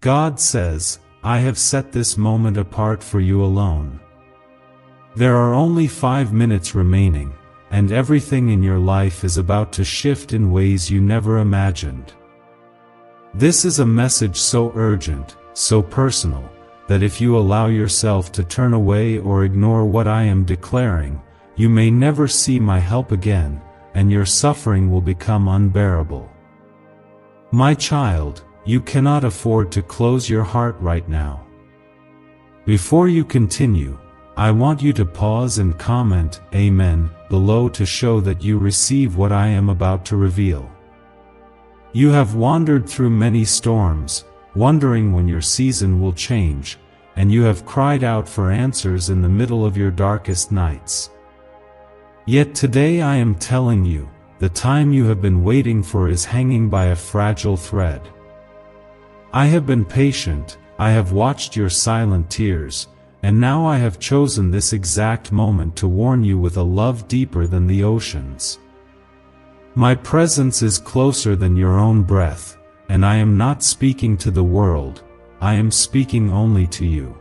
God says, I have set this moment apart for you alone. There are only 5 minutes remaining, and everything in your life is about to shift in ways you never imagined. This is a message so urgent, so personal, that if you allow yourself to turn away or ignore what I am declaring, you may never see my help again, and your suffering will become unbearable. My child, you cannot afford to close your heart right now. Before you continue, I want you to pause and comment Amen below to show that you receive what I am about to reveal. You have wandered through many storms, wondering when your season will change, and you have cried out for answers in the middle of your darkest nights. Yet today I am telling you, the time you have been waiting for is hanging by a fragile thread. I have been patient, I have watched your silent tears, and now I have chosen this exact moment to warn you with a love deeper than the oceans. My presence is closer than your own breath, and I am not speaking to the world, I am speaking only to you.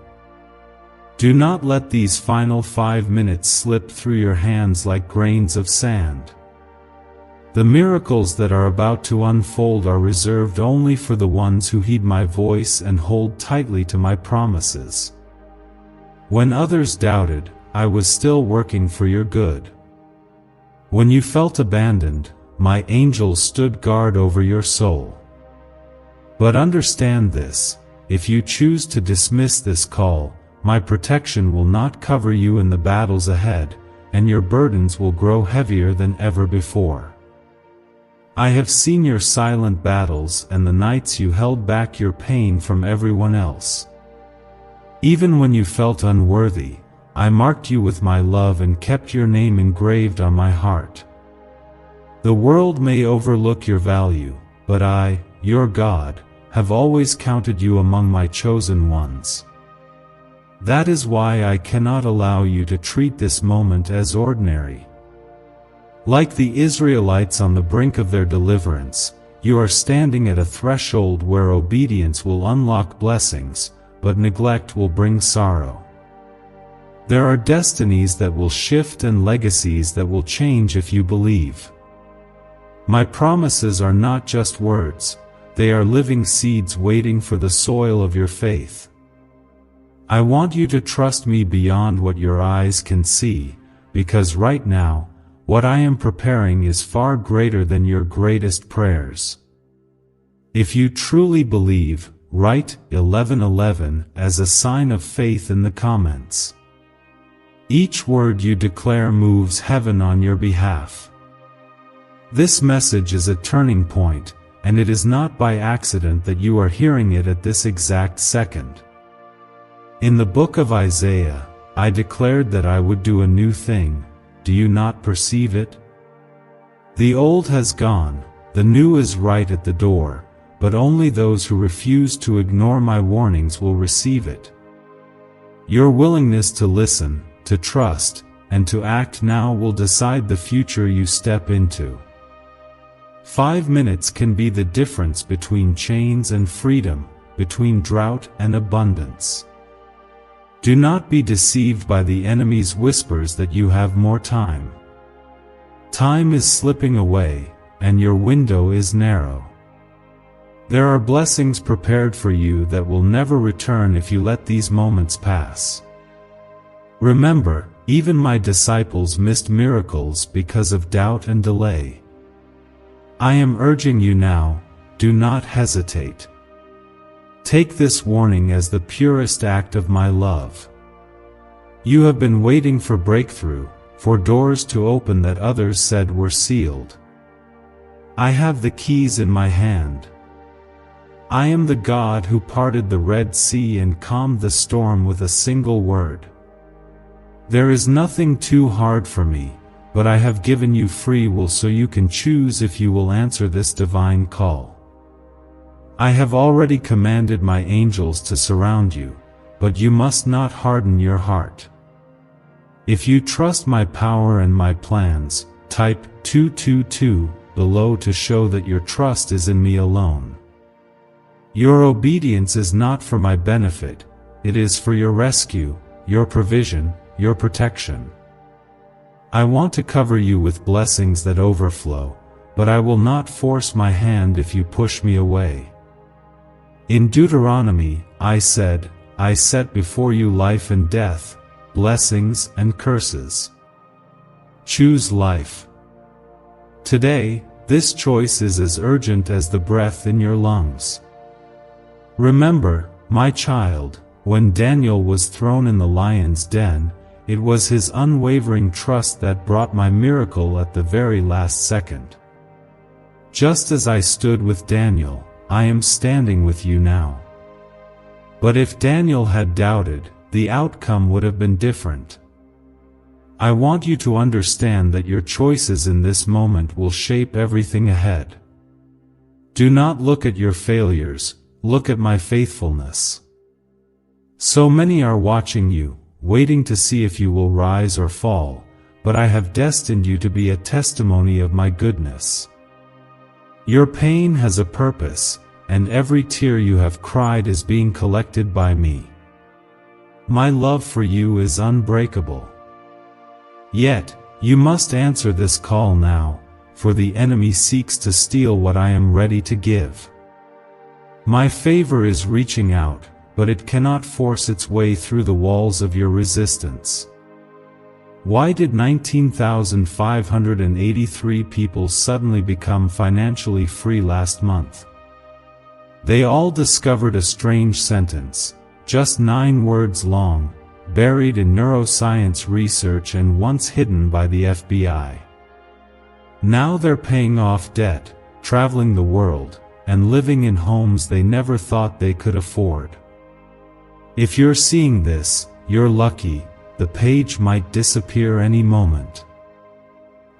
Do not let these final 5 minutes slip through your hands like grains of sand. The miracles that are about to unfold are reserved only for the ones who heed my voice and hold tightly to my promises. When others doubted, I was still working for your good. When you felt abandoned, my angels stood guard over your soul. But understand this, if you choose to dismiss this call, my protection will not cover you in the battles ahead, and your burdens will grow heavier than ever before. I have seen your silent battles and the nights you held back your pain from everyone else. Even when you felt unworthy, I marked you with my love and kept your name engraved on my heart. The world may overlook your value, but I, your God, have always counted you among my chosen ones. That is why I cannot allow you to treat this moment as ordinary. Like the Israelites on the brink of their deliverance, you are standing at a threshold where obedience will unlock blessings, but neglect will bring sorrow. There are destinies that will shift and legacies that will change if you believe. My promises are not just words, they are living seeds waiting for the soil of your faith. I want you to trust me beyond what your eyes can see, because right now, what I am preparing is far greater than your greatest prayers. If you truly believe, write 1111 as a sign of faith in the comments. Each word you declare moves heaven on your behalf. This message is a turning point, and it is not by accident that you are hearing it at this exact second. In the book of Isaiah, I declared that I would do a new thing. Do you not perceive it? The old has gone, the new is right at the door, but only those who refuse to ignore my warnings will receive it. Your willingness to listen, to trust, and to act now will decide the future you step into. 5 minutes can be the difference between chains and freedom, between drought and abundance. Do not be deceived by the enemy's whispers that you have more time. Time is slipping away, and your window is narrow. There are blessings prepared for you that will never return if you let these moments pass. Remember, even my disciples missed miracles because of doubt and delay. I am urging you now, do not hesitate. Take this warning as the purest act of my love. You have been waiting for breakthrough, for doors to open that others said were sealed. I have the keys in my hand. I am the God who parted the Red Sea and calmed the storm with a single word. There is nothing too hard for me, but I have given you free will so you can choose if you will answer this divine call. I have already commanded my angels to surround you, but you must not harden your heart. If you trust my power and my plans, type 222 below to show that your trust is in me alone. Your obedience is not for my benefit, it is for your rescue, your provision, your protection. I want to cover you with blessings that overflow, but I will not force my hand if you push me away. In Deuteronomy, I said, I set before you life and death, blessings and curses. Choose life. Today, this choice is as urgent as the breath in your lungs. Remember, my child, when Daniel was thrown in the lion's den, it was his unwavering trust that brought my miracle at the very last second. Just as I stood with Daniel, I am standing with you now. But if Daniel had doubted, the outcome would have been different. I want you to understand that your choices in this moment will shape everything ahead. Do not look at your failures, look at my faithfulness. So many are watching you, waiting to see if you will rise or fall, but I have destined you to be a testimony of my goodness. Your pain has a purpose, and every tear you have cried is being collected by me. My love for you is unbreakable. Yet, you must answer this call now, for the enemy seeks to steal what I am ready to give. My favor is reaching out, but it cannot force its way through the walls of your resistance. Why did 19,583 people suddenly become financially free last month? They all discovered a strange sentence, just 9 words long, buried in neuroscience research and once hidden by the FBI. Now they're paying off debt, traveling the world, and living in homes they never thought they could afford. If you're seeing this, you're lucky, the page might disappear any moment.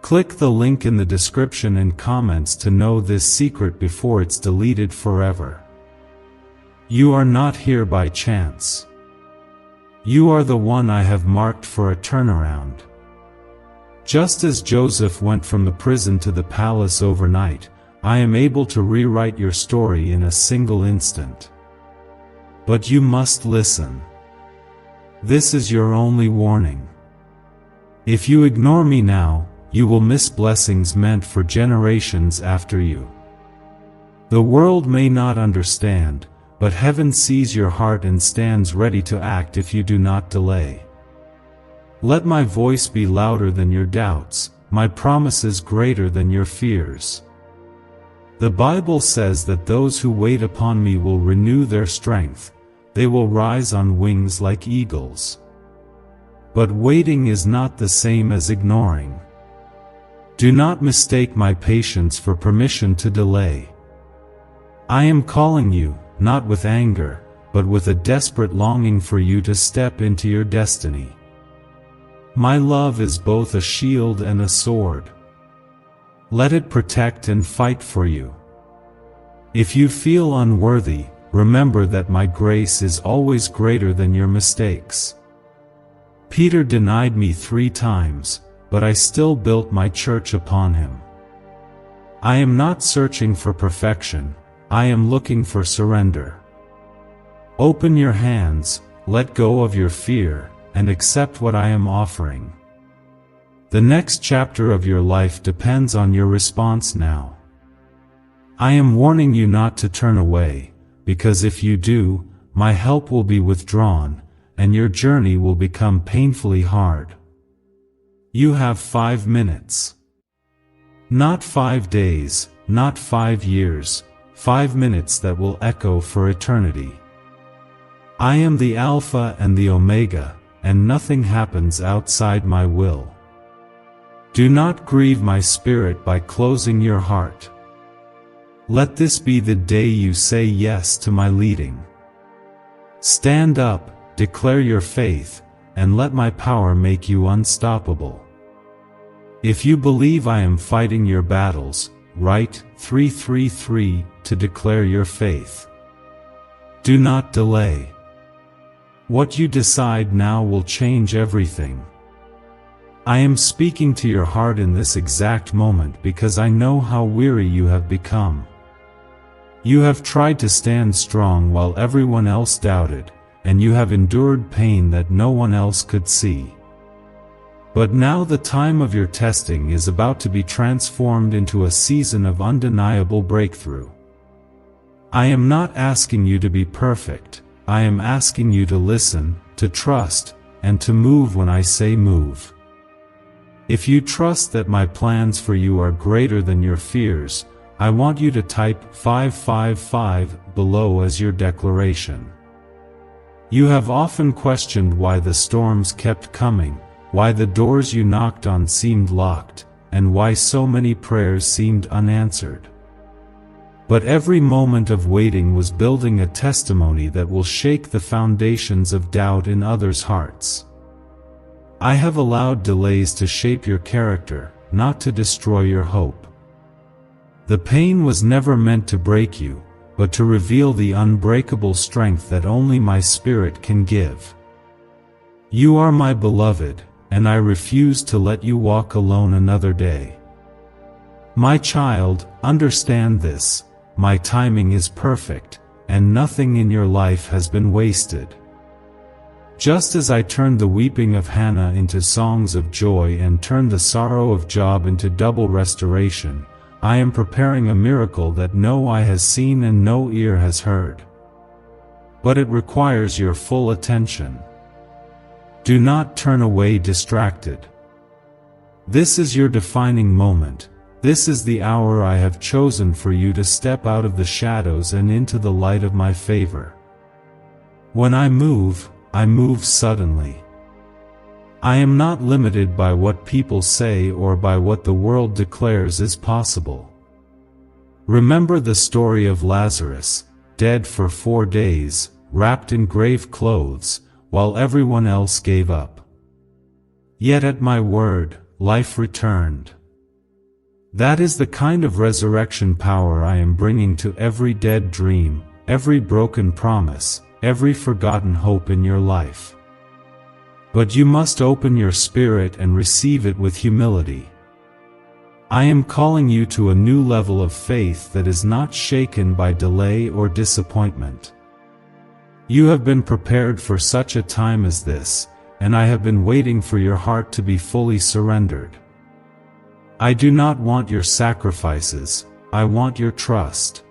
Click the link in the description and comments to know this secret before it's deleted forever. You are not here by chance. You are the one I have marked for a turnaround. Just as Joseph went from the prison to the palace overnight, I am able to rewrite your story in a single instant. But you must listen. This is your only warning. If you ignore me now, you will miss blessings meant for generations after you. The world may not understand, but heaven sees your heart and stands ready to act if you do not delay. Let my voice be louder than your doubts, my promises greater than your fears. The Bible says that those who wait upon me will renew their strength, they will rise on wings like eagles. But waiting is not the same as ignoring. Do not mistake my patience for permission to delay. I am calling you, not with anger, but with a desperate longing for you to step into your destiny. My love is both a shield and a sword. Let it protect and fight for you. If you feel unworthy, remember that my grace is always greater than your mistakes. Peter denied me 3 times, but I still built my church upon him. I am not searching for perfection, I am looking for surrender. Open your hands, let go of your fear, and accept what I am offering. The next chapter of your life depends on your response now. I am warning you not to turn away, because if you do, my help will be withdrawn, and your journey will become painfully hard. You have 5 minutes. Not 5 days, not 5 years, 5 minutes that will echo for eternity. I am the Alpha and the Omega, and nothing happens outside my will. Do not grieve my spirit by closing your heart. Let this be the day you say yes to my leading. Stand up, declare your faith, and let my power make you unstoppable. If you believe I am fighting your battles, write 333 to declare your faith. Do not delay. What you decide now will change everything. I am speaking to your heart in this exact moment because I know how weary you have become. You have tried to stand strong while everyone else doubted, and you have endured pain that no one else could see. But now the time of your testing is about to be transformed into a season of undeniable breakthrough. I am not asking you to be perfect, I am asking you to listen, to trust, and to move when I say move. If you trust that my plans for you are greater than your fears, I want you to type 555 below as your declaration. You have often questioned why the storms kept coming, why the doors you knocked on seemed locked, and why so many prayers seemed unanswered. But every moment of waiting was building a testimony that will shake the foundations of doubt in others' hearts. I have allowed delays to shape your character, not to destroy your hope. The pain was never meant to break you, but to reveal the unbreakable strength that only my Spirit can give. You are my beloved, and I refuse to let you walk alone another day. My child, understand this, my timing is perfect, and nothing in your life has been wasted. Just as I turned the weeping of Hannah into songs of joy and turned the sorrow of Job into double restoration, I am preparing a miracle that no eye has seen and no ear has heard. But it requires your full attention. Do not turn away distracted. This is your defining moment. This is the hour I have chosen for you to step out of the shadows and into the light of my favor. When I move suddenly. I am not limited by what people say or by what the world declares is possible. Remember the story of Lazarus, dead for 4 days, wrapped in grave clothes, while everyone else gave up. Yet at my word, life returned. That is the kind of resurrection power I am bringing to every dead dream, every broken promise, every forgotten hope in your life. But you must open your spirit and receive it with humility. I am calling you to a new level of faith that is not shaken by delay or disappointment. You have been prepared for such a time as this, and I have been waiting for your heart to be fully surrendered. I do not want your sacrifices, I want your trust.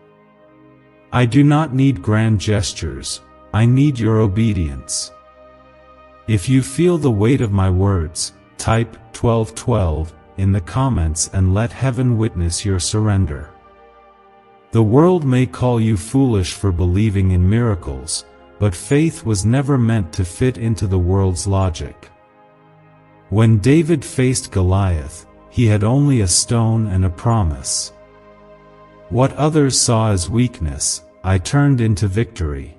I do not need grand gestures, I need your obedience. If you feel the weight of my words, type 1212 in the comments and let heaven witness your surrender. The world may call you foolish for believing in miracles, but faith was never meant to fit into the world's logic. When David faced Goliath, he had only a stone and a promise. What others saw as weakness, I turned into victory.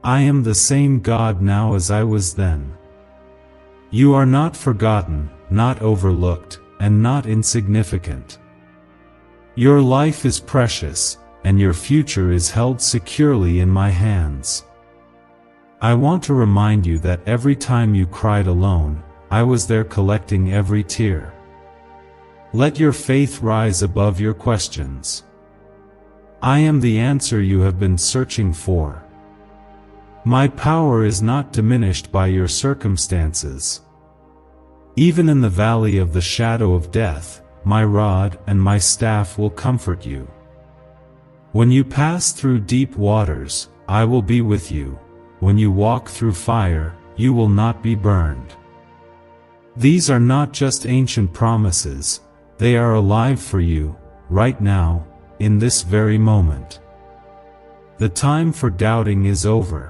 I am the same God now as I was then. You are not forgotten, not overlooked, and not insignificant. Your life is precious, and your future is held securely in my hands. I want to remind you that every time you cried alone, I was there collecting every tear. Let your faith rise above your questions. I am the answer you have been searching for. My power is not diminished by your circumstances. Even in the valley of the shadow of death, my rod and my staff will comfort you. When you pass through deep waters, I will be with you. When you walk through fire, you will not be burned. These are not just ancient promises, they are alive for you, right now, in this very moment. The time for doubting is over.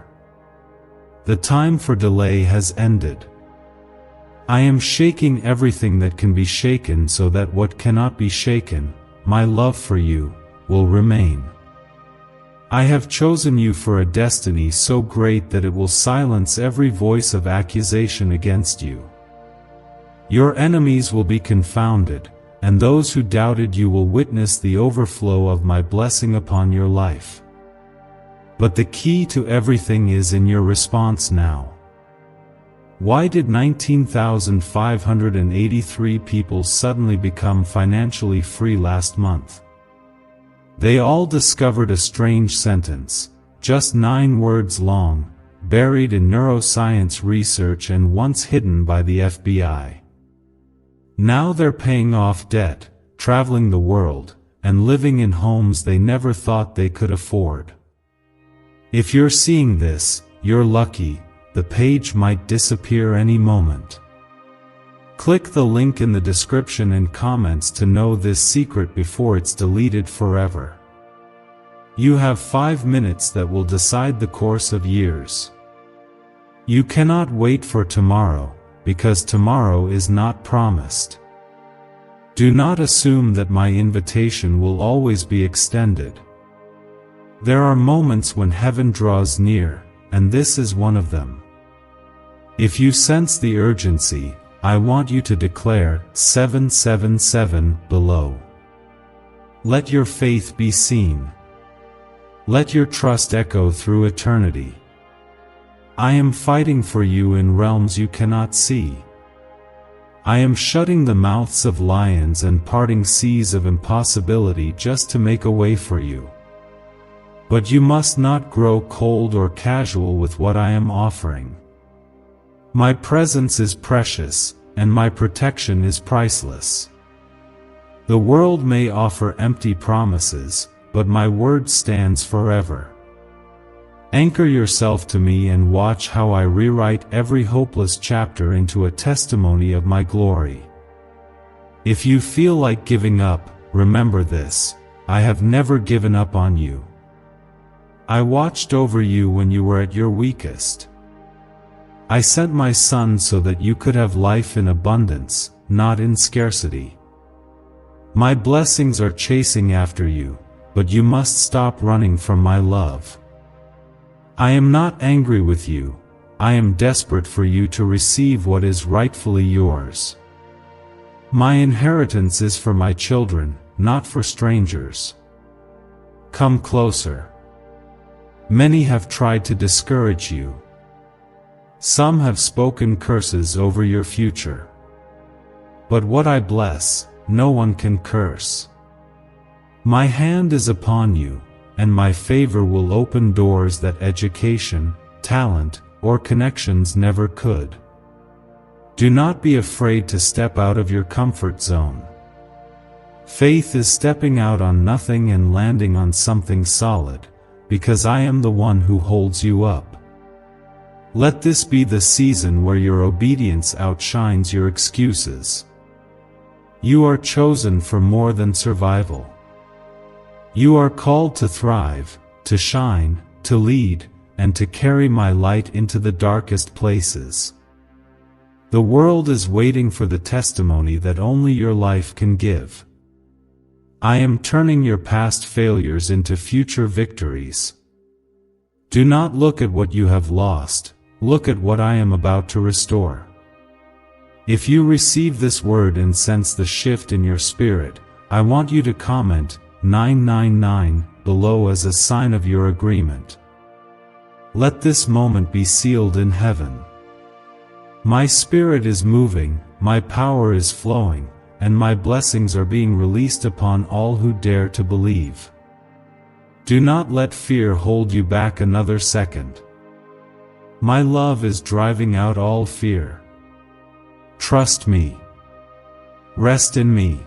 The time for delay has ended. I am shaking everything that can be shaken so that what cannot be shaken, my love for you, will remain. I have chosen you for a destiny so great that it will silence every voice of accusation against you. Your enemies will be confounded, and those who doubted you will witness the overflow of my blessing upon your life. But the key to everything is in your response now. Why did 19,583 people suddenly become financially free last month? They all discovered a strange sentence, just 9 words long, buried in neuroscience research and once hidden by the FBI. Now they're paying off debt, traveling the world, and living in homes they never thought they could afford. If you're seeing this, you're lucky. The page might disappear any moment. Click the link in the description and comments to know this secret before it's deleted forever. You have 5 minutes that will decide the course of years. You cannot wait for tomorrow, because tomorrow is not promised. Do not assume that my invitation will always be extended. There are moments when heaven draws near, and this is one of them. If you sense the urgency, I want you to declare 777 below. Let your faith be seen. Let your trust echo through eternity. I am fighting for you in realms you cannot see. I am shutting the mouths of lions and parting seas of impossibility just to make a way for you. But you must not grow cold or casual with what I am offering. My presence is precious, and my protection is priceless. The world may offer empty promises, but my word stands forever. Anchor yourself to me and watch how I rewrite every hopeless chapter into a testimony of my glory. If you feel like giving up, remember this: I have never given up on you. I watched over you when you were at your weakest. I sent my Son so that you could have life in abundance, not in scarcity. My blessings are chasing after you, but you must stop running from my love. I am not angry with you. I am desperate for you to receive what is rightfully yours. My inheritance is for my children, not for strangers. Come closer. Many have tried to discourage you. Some have spoken curses over your future. But what I bless, no one can curse. My hand is upon you, and my favor will open doors that education, talent, or connections never could. Do not be afraid to step out of your comfort zone. Faith is stepping out on nothing and landing on something solid, because I am the one who holds you up. Let this be the season where your obedience outshines your excuses. You are chosen for more than survival. You are called to thrive, to shine, to lead, and to carry my light into the darkest places. The world is waiting for the testimony that only your life can give. I am turning your past failures into future victories. Do not look at what you have lost. Look at what I am about to restore. If you receive this word and sense the shift in your spirit, I want you to comment 999 below as a sign of your agreement. Let this moment be sealed in heaven. My spirit is moving, my power is flowing, and my blessings are being released upon all who dare to believe. Do not let fear hold you back another second. My love is driving out all fear. Trust me. Rest in me.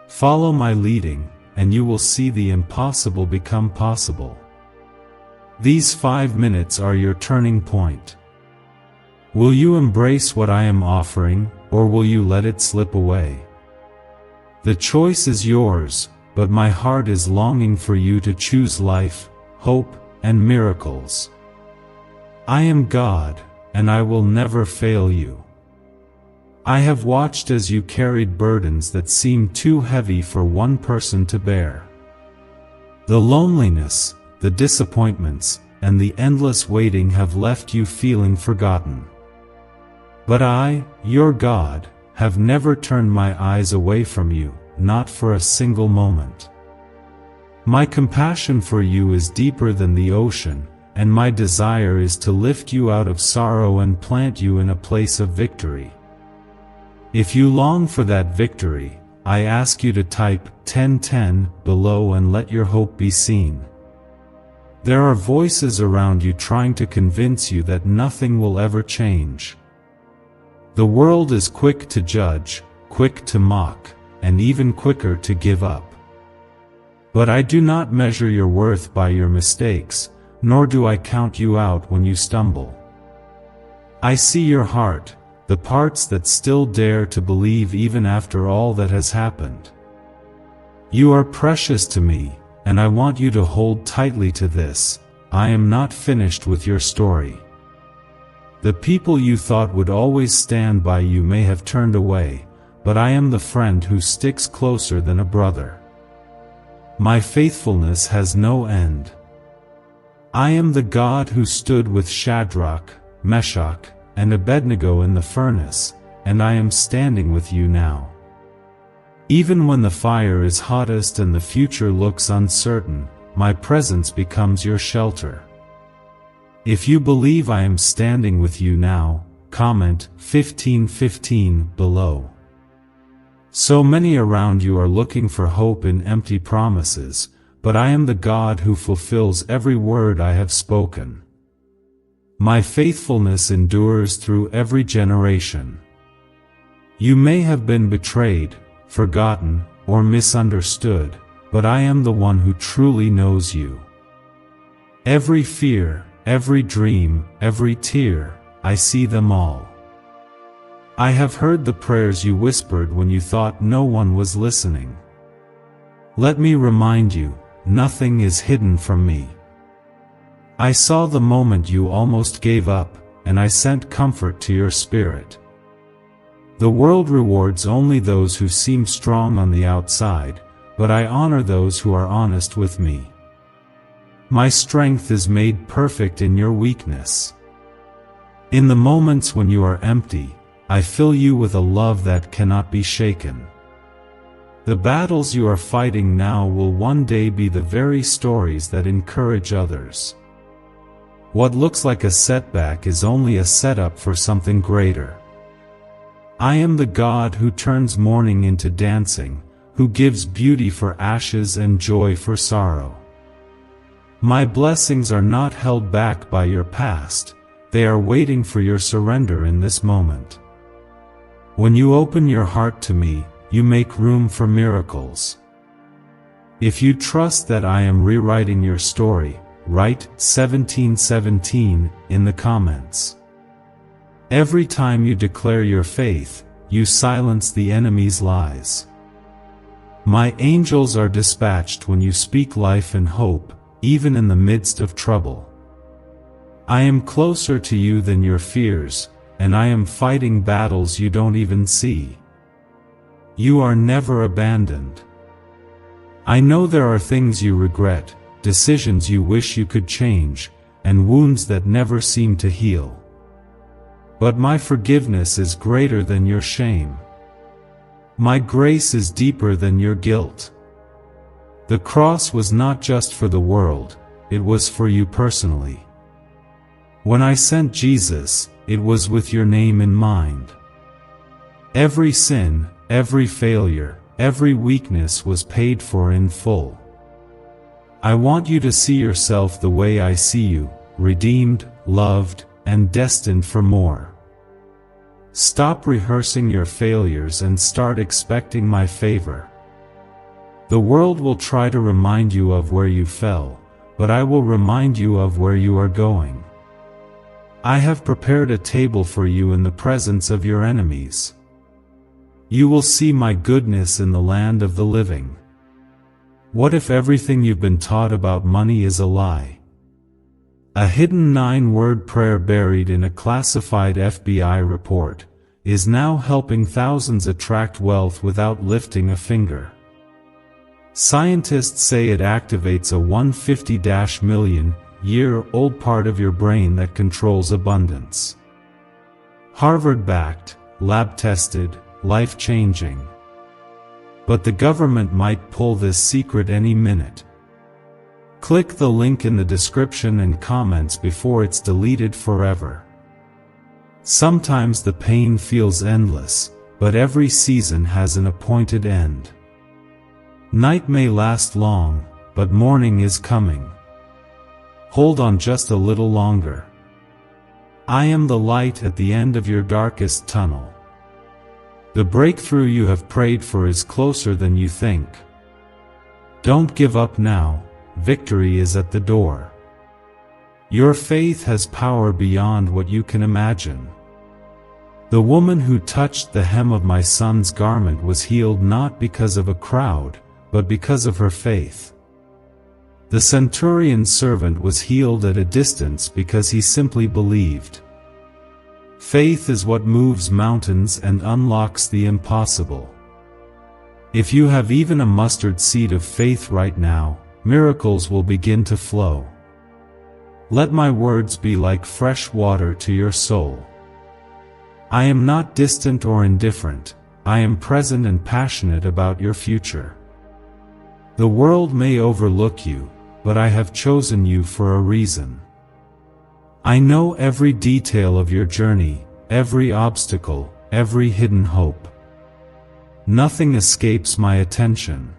Follow my leading, and you will see the impossible become possible. These 5 minutes are your turning point. Will you embrace what I am offering, or will you let it slip away? The choice is yours, but my heart is longing for you to choose life, hope, and miracles. I am God, and I will never fail you. I have watched as you carried burdens that seemed too heavy for one person to bear. The loneliness, the disappointments, and the endless waiting have left you feeling forgotten. But I, your God, have never turned my eyes away from you, not for a single moment. My compassion for you is deeper than the ocean, and my desire is to lift you out of sorrow and plant you in a place of victory. If you long for that victory, I ask you to type 1010 below and let your hope be seen. There are voices around you trying to convince you that nothing will ever change. The world is quick to judge, quick to mock, and even quicker to give up. But I do not measure your worth by your mistakes, nor do I count you out when you stumble. I see your heart, the parts that still dare to believe even after all that has happened. You are precious to me, and I want you to hold tightly to this: I am not finished with your story. The people you thought would always stand by you may have turned away, but I am the friend who sticks closer than a brother. My faithfulness has no end. I am the God who stood with Shadrach, Meshach, and Abednego in the furnace, and I am standing with you now. Even when the fire is hottest and the future looks uncertain, my presence becomes your shelter. If you believe I am standing with you now, comment 1515 below. So many around you are looking for hope in empty promises, but I am the God who fulfills every word I have spoken. My faithfulness endures through every generation. You may have been betrayed, forgotten, or misunderstood, but I am the one who truly knows you. Every fear, every dream, every tear, I see them all. I have heard the prayers you whispered when you thought no one was listening. Let me remind you, nothing is hidden from me. I saw the moment you almost gave up, and I sent comfort to your spirit. The world rewards only those who seem strong on the outside, but I honor those who are honest with me. My strength is made perfect in your weakness. In the moments when you are empty, I fill you with a love that cannot be shaken. The battles you are fighting now will one day be the very stories that encourage others. What looks like a setback is only a setup for something greater. I am the God who turns mourning into dancing, who gives beauty for ashes and joy for sorrow. My blessings are not held back by your past, they are waiting for your surrender in this moment. When you open your heart to me, you make room for miracles. If you trust that I am rewriting your story, write 1717 in the comments. Every time you declare your faith, you silence the enemy's lies. My angels are dispatched when you speak life and hope, even in the midst of trouble. I am closer to you than your fears, and I am fighting battles you don't even see. You are never abandoned. I know there are things you regret, decisions you wish you could change, and wounds that never seem to heal. But my forgiveness is greater than your shame. My grace is deeper than your guilt. The cross was not just for the world, it was for you personally. When I sent Jesus, it was with your name in mind. Every sin, every failure, every weakness was paid for in full. I want you to see yourself the way I see you, redeemed, loved, and destined for more. Stop rehearsing your failures and start expecting my favor. The world will try to remind you of where you fell, but I will remind you of where you are going. I have prepared a table for you in the presence of your enemies. You will see my goodness in the land of the living. What if everything you've been taught about money is a lie? A hidden 9-word prayer buried in a classified FBI report is now helping thousands attract wealth without lifting a finger. Scientists say it activates a 150-million-year-old part of your brain that controls abundance. Harvard-backed, lab-tested, life-changing. But the government might pull this secret any minute. Click the link in the description and comments before it's deleted forever. Sometimes the pain feels endless, but every season has an appointed end. Night may last long, but morning is coming. Hold on just a little longer. I am the light at the end of your darkest tunnel. The breakthrough you have prayed for is closer than you think. Don't give up now, victory is at the door. Your faith has power beyond what you can imagine. The woman who touched the hem of my son's garment was healed not because of a crowd, but because of her faith. The centurion's servant was healed at a distance because he simply believed. Faith is what moves mountains and unlocks the impossible. If you have even a mustard seed of faith right now, miracles will begin to flow. Let my words be like fresh water to your soul. I am not distant or indifferent, I am present and passionate about your future. The world may overlook you, but I have chosen you for a reason. I know every detail of your journey, every obstacle, every hidden hope. Nothing escapes my attention.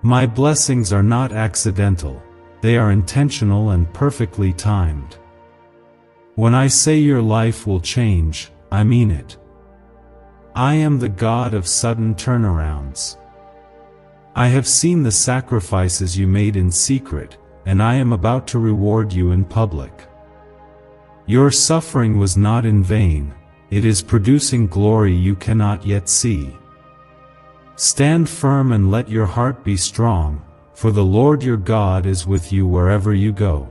My blessings are not accidental, they are intentional and perfectly timed. When I say your life will change, I mean it. I am the God of sudden turnarounds. I have seen the sacrifices you made in secret, and I am about to reward you in public. Your suffering was not in vain, it is producing glory you cannot yet see. Stand firm and let your heart be strong, for the Lord your God is with you wherever you go.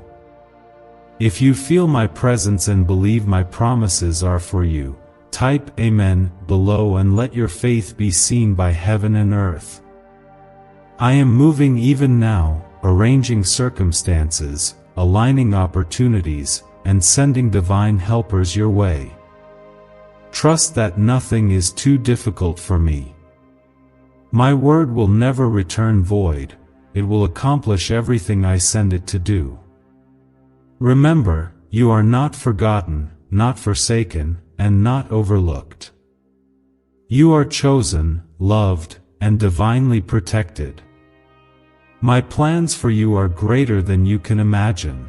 If you feel my presence and believe my promises are for you, type Amen below and let your faith be seen by heaven and earth. I am moving even now, arranging circumstances, aligning opportunities, and sending divine helpers your way. Trust that nothing is too difficult for me. My word will never return void, it will accomplish everything I send it to do. Remember, you are not forgotten, not forsaken, and not overlooked. You are chosen, loved, and divinely protected. My plans for you are greater than you can imagine.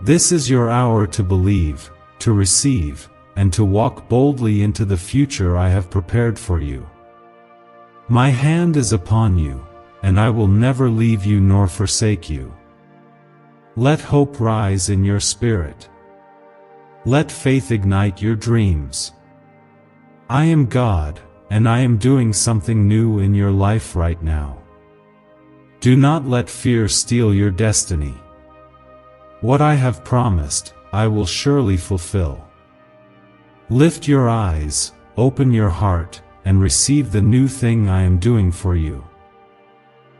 This is your hour to believe, to receive, and to walk boldly into the future I have prepared for you. My hand is upon you, and I will never leave you nor forsake you. Let hope rise in your spirit. Let faith ignite your dreams. I am God, and I am doing something new in your life right now. Do not let fear steal your destiny. What I have promised, I will surely fulfill. Lift your eyes, open your heart, and receive the new thing I am doing for you.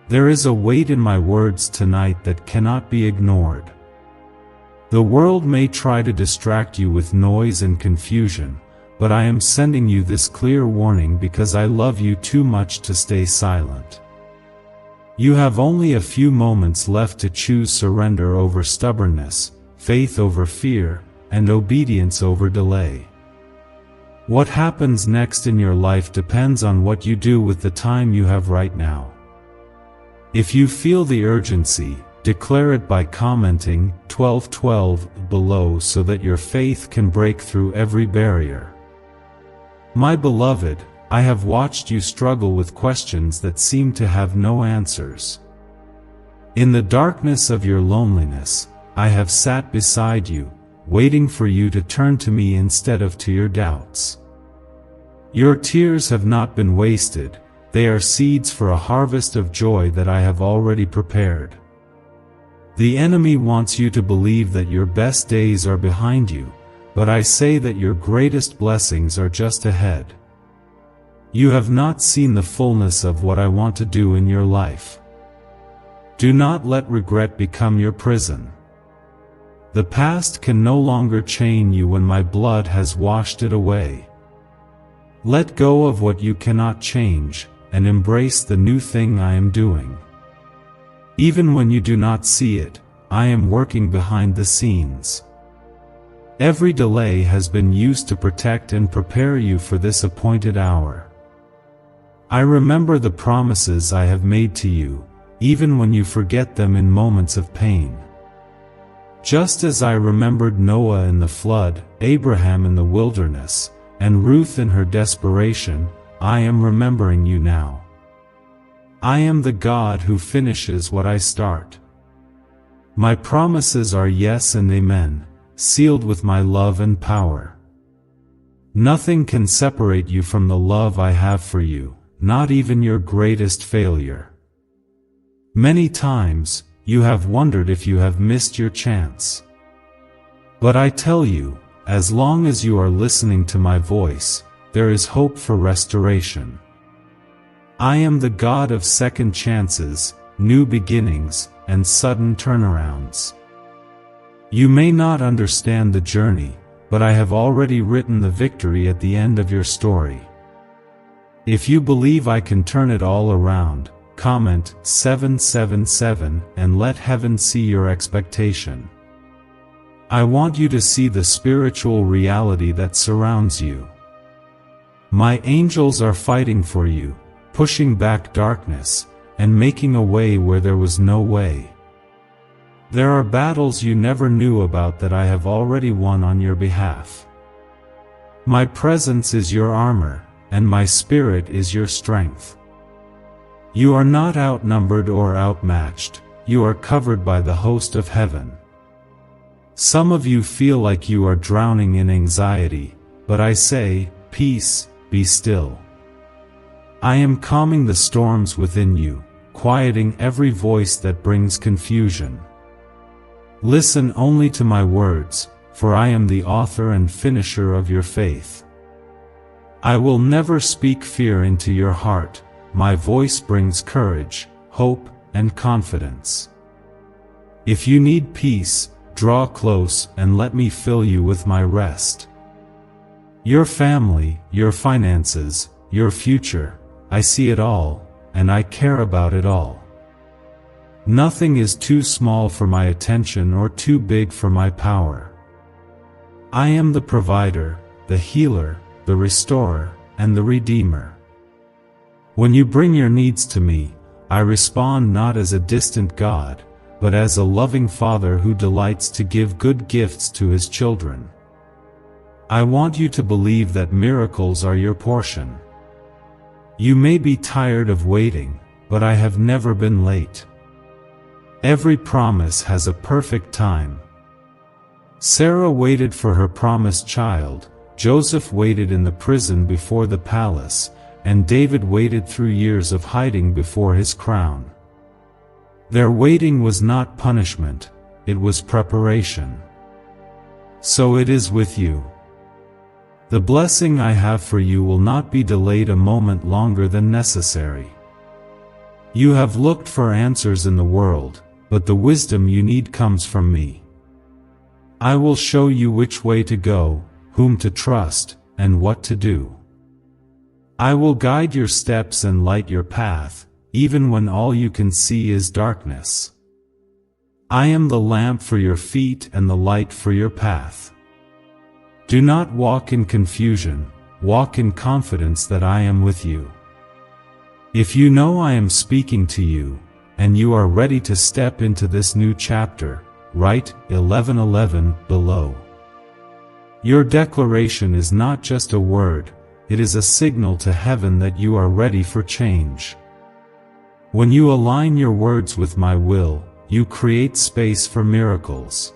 There is a weight in my words tonight that cannot be ignored. The world may try to distract you with noise and confusion, but I am sending you this clear warning because I love you too much to stay silent. You have only a few moments left to choose surrender over stubbornness, faith over fear, and obedience over delay. What happens next in your life depends on what you do with the time you have right now. If you feel the urgency, declare it by commenting 1212 below so that your faith can break through every barrier. My beloved, I have watched you struggle with questions that seem to have no answers. In the darkness of your loneliness, I have sat beside you, waiting for you to turn to me instead of to your doubts. Your tears have not been wasted, they are seeds for a harvest of joy that I have already prepared. The enemy wants you to believe that your best days are behind you, but I say that your greatest blessings are just ahead. You have not seen the fullness of what I want to do in your life. Do not let regret become your prison. The past can no longer chain you when my blood has washed it away. Let go of what you cannot change, and embrace the new thing I am doing. Even when you do not see it, I am working behind the scenes. Every delay has been used to protect and prepare you for this appointed hour. I remember the promises I have made to you, even when you forget them in moments of pain. Just as I remembered Noah in the flood, Abraham in the wilderness, and Ruth in her desperation, I am remembering you now. I am the God who finishes what I start. My promises are yes and amen, sealed with my love and power. Nothing can separate you from the love I have for you, not even your greatest failure. Many times, you have wondered if you have missed your chance. But I tell you, as long as you are listening to my voice, there is hope for restoration. I am the God of second chances, new beginnings, and sudden turnarounds. You may not understand the journey, but I have already written the victory at the end of your story. If you believe I can turn it all around, comment 777 and let heaven see your expectation. I want you to see the spiritual reality that surrounds you. My angels are fighting for you, pushing back darkness, and making a way where there was no way. There are battles you never knew about that I have already won on your behalf. My presence is your armor, and my spirit is your strength. You are not outnumbered or outmatched, you are covered by the host of heaven. Some of you feel like you are drowning in anxiety, but I say, peace, be still. I am calming the storms within you, quieting every voice that brings confusion. Listen only to my words, for I am the author and finisher of your faith. I will never speak fear into your heart, my voice brings courage, hope, and confidence. If you need peace, draw close and let me fill you with my rest. Your family, your finances, your future, I see it all, and I care about it all. Nothing is too small for my attention or too big for my power. I am the provider, the healer, the restorer, and the redeemer. When you bring your needs to me, I respond not as a distant God, but as a loving Father who delights to give good gifts to his children. I want you to believe that miracles are your portion. You may be tired of waiting, but I have never been late. Every promise has a perfect time. Sarah waited for her promised child, Joseph waited in the prison before the palace, and David waited through years of hiding before his crown. Their waiting was not punishment, it was preparation. So it is with you. The blessing I have for you will not be delayed a moment longer than necessary. You have looked for answers in the world, but the wisdom you need comes from me. I will show you which way to go, whom to trust, and what to do. I will guide your steps and light your path, even when all you can see is darkness. I am the lamp for your feet and the light for your path. Do not walk in confusion, walk in confidence that I am with you. If you know I am speaking to you, and you are ready to step into this new chapter, write 1111 below. Your declaration is not just a word, it is a signal to heaven that you are ready for change. When you align your words with my will, you create space for miracles.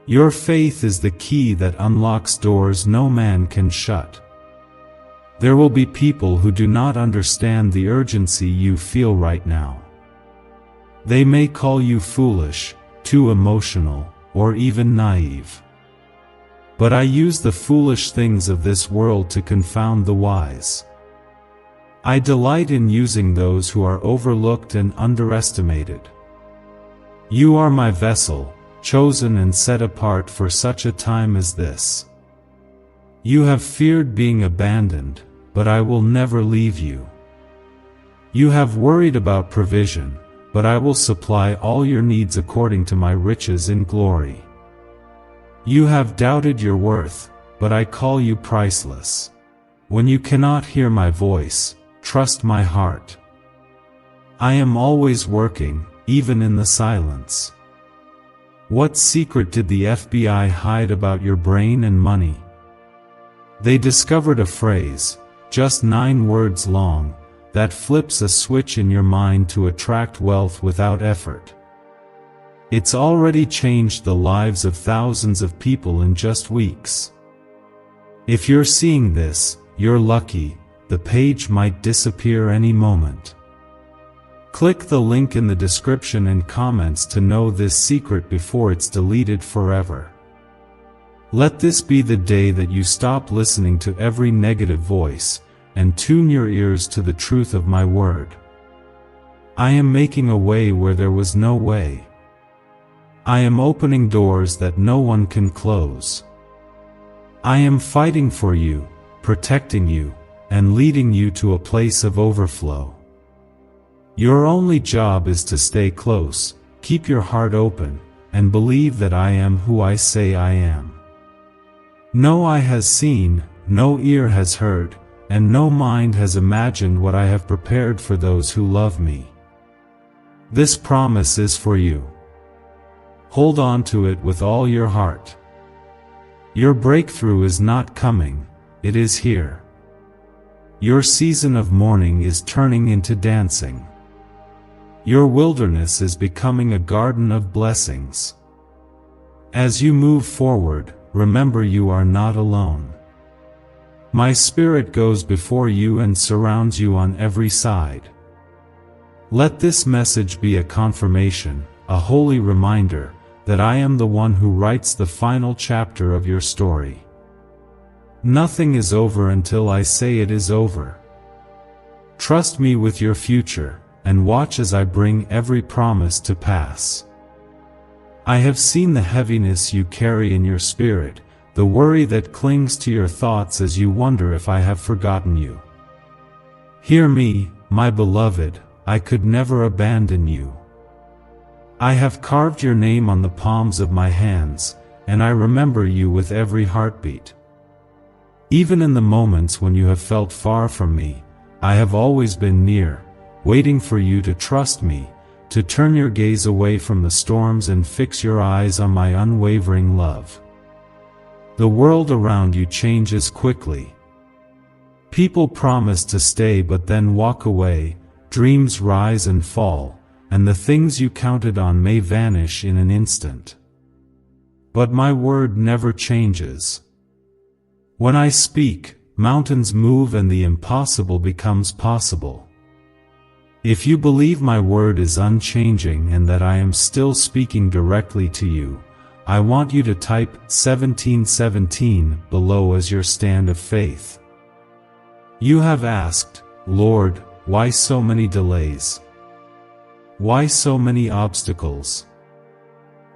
Your faith is the key that unlocks doors no man can shut. There will be people who do not understand the urgency you feel right now. They may call you foolish, too emotional, or even naive. But I use the foolish things of this world to confound the wise. I delight in using those who are overlooked and underestimated. You are my vessel, chosen and set apart for such a time as this. You have feared being abandoned, but I will never leave you. You have worried about provision, but I will supply all your needs according to my riches in glory. You have doubted your worth, but I call you priceless. When you cannot hear my voice, trust my heart. I am always working, even in the silence. What secret did the FBI hide about your brain and money? They discovered a phrase, just 9 words long, that flips a switch in your mind to attract wealth without effort. It's already changed the lives of thousands of people in just weeks. If you're seeing this, you're lucky. The page might disappear any moment. Click the link in the description and comments to know this secret before it's deleted forever. Let this be the day that you stop listening to every negative voice, and tune your ears to the truth of my word. I am making a way where there was no way. I am opening doors that no one can close. I am fighting for you, protecting you, and leading you to a place of overflow. Your only job is to stay close, keep your heart open, and believe that I am who I say I am. No eye has seen, no ear has heard, and no mind has imagined what I have prepared for those who love me. This promise is for you. Hold on to it with all your heart. Your breakthrough is not coming, it is here. Your season of mourning is turning into dancing. Your wilderness is becoming a garden of blessings. As you move forward, remember you are not alone. My Spirit goes before you and surrounds you on every side. Let this message be a confirmation, a holy reminder, that I am the one who writes the final chapter of your story. Nothing is over until I say it is over. Trust me with your future, and watch as I bring every promise to pass. I have seen the heaviness you carry in your spirit, the worry that clings to your thoughts as you wonder if I have forgotten you. Hear me, my beloved, I could never abandon you. I have carved your name on the palms of my hands, and I remember you with every heartbeat. Even in the moments when you have felt far from me, I have always been near, waiting for you to trust me, to turn your gaze away from the storms and fix your eyes on my unwavering love. The world around you changes quickly. People promise to stay but then walk away, dreams rise and fall, and the things you counted on may vanish in an instant. But my word never changes. When I speak, mountains move and the impossible becomes possible. If you believe my word is unchanging and that I am still speaking directly to you, I want you to type 1717 below as your stand of faith. You have asked, Lord, why so many delays? Why so many obstacles?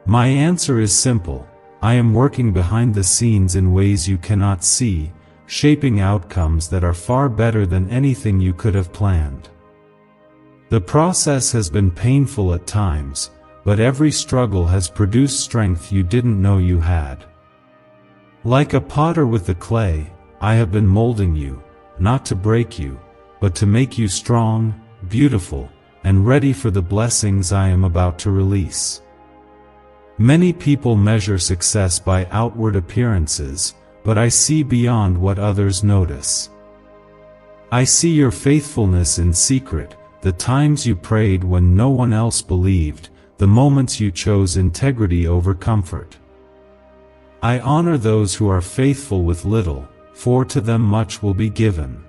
My answer is simple. I am working behind the scenes in ways you cannot see, shaping outcomes that are far better than anything you could have planned. The process has been painful at times, but every struggle has produced strength you didn't know you had. Like a potter with the clay, I have been molding you, not to break you, but to make you strong, beautiful, and ready for the blessings I am about to release. Many people measure success by outward appearances, but I see beyond what others notice. I see your faithfulness in secret, the times you prayed when no one else believed, the moments you chose integrity over comfort. I honor those who are faithful with little, for to them much will be given.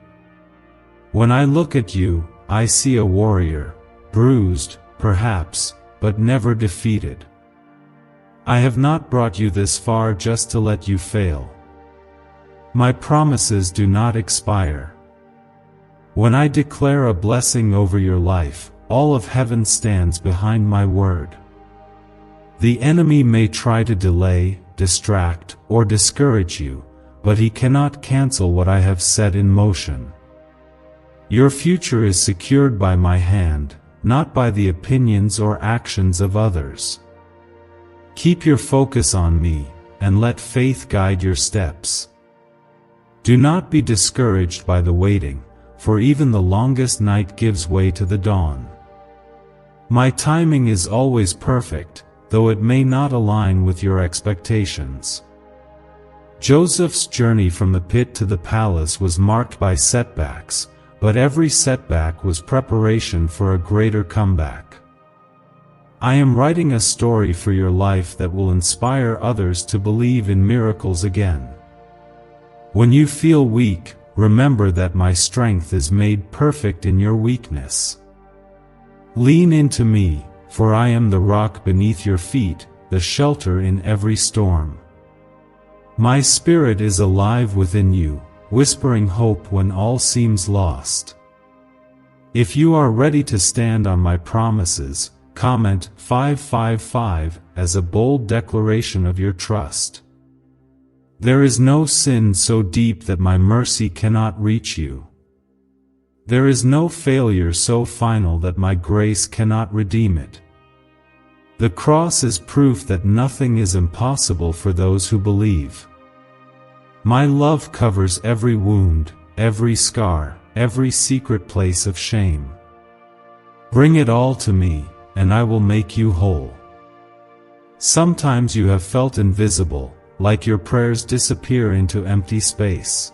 When I look at you, I see a warrior, bruised, perhaps, but never defeated. I have not brought you this far just to let you fail. My promises do not expire. When I declare a blessing over your life, all of heaven stands behind my word. The enemy may try to delay, distract, or discourage you, but he cannot cancel what I have set in motion. Your future is secured by my hand, not by the opinions or actions of others. Keep your focus on me, and let faith guide your steps. Do not be discouraged by the waiting, for even the longest night gives way to the dawn. My timing is always perfect, though it may not align with your expectations. Joseph's journey from the pit to the palace was marked by setbacks, but every setback was preparation for a greater comeback. I am writing a story for your life that will inspire others to believe in miracles again. When you feel weak, remember that my strength is made perfect in your weakness. Lean into me, for I am the rock beneath your feet, the shelter in every storm. My spirit is alive within you, whispering hope when all seems lost. If you are ready to stand on my promises, comment 555 as a bold declaration of your trust. There is no sin so deep that my mercy cannot reach you. There is no failure so final that my grace cannot redeem it. The cross is proof that nothing is impossible for those who believe. My love covers every wound, every scar, every secret place of shame. Bring it all to me, and I will make you whole. Sometimes you have felt invisible, like your prayers disappear into empty space.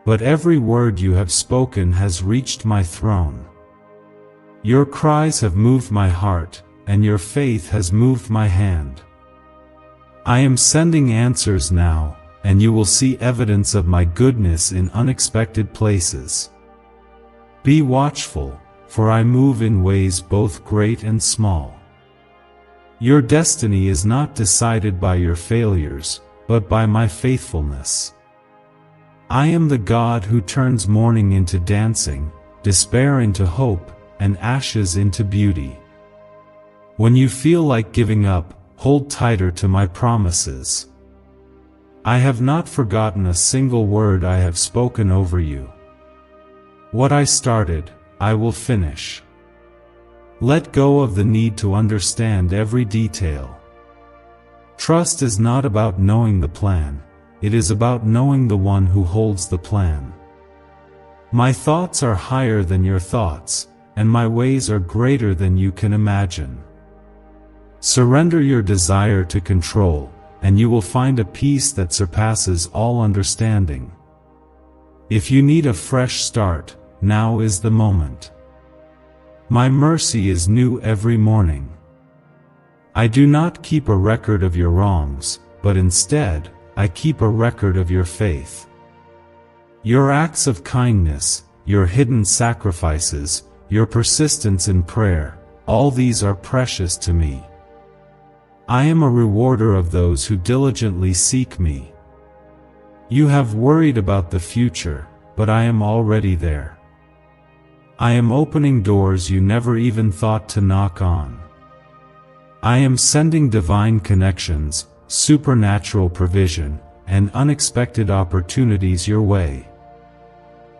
But every word you have spoken has reached my throne. Your cries have moved my heart, and your faith has moved my hand. I am sending answers now, and you will see evidence of my goodness in unexpected places. Be watchful, for I move in ways both great and small. Your destiny is not decided by your failures, but by my faithfulness. I am the God who turns mourning into dancing, despair into hope, and ashes into beauty. When you feel like giving up, hold tighter to my promises. I have not forgotten a single word I have spoken over you. What I started, I will finish. Let go of the need to understand every detail. Trust is not about knowing the plan, it is about knowing the one who holds the plan. My thoughts are higher than your thoughts, and my ways are greater than you can imagine. Surrender your desire to control, and you will find a peace that surpasses all understanding. If you need a fresh start, now is the moment. My mercy is new every morning. I do not keep a record of your wrongs, but instead, I keep a record of your faith. Your acts of kindness, your hidden sacrifices, your persistence in prayer, all these are precious to me. I am a rewarder of those who diligently seek me. You have worried about the future, but I am already there. I am opening doors you never even thought to knock on. I am sending divine connections, supernatural provision, and unexpected opportunities your way.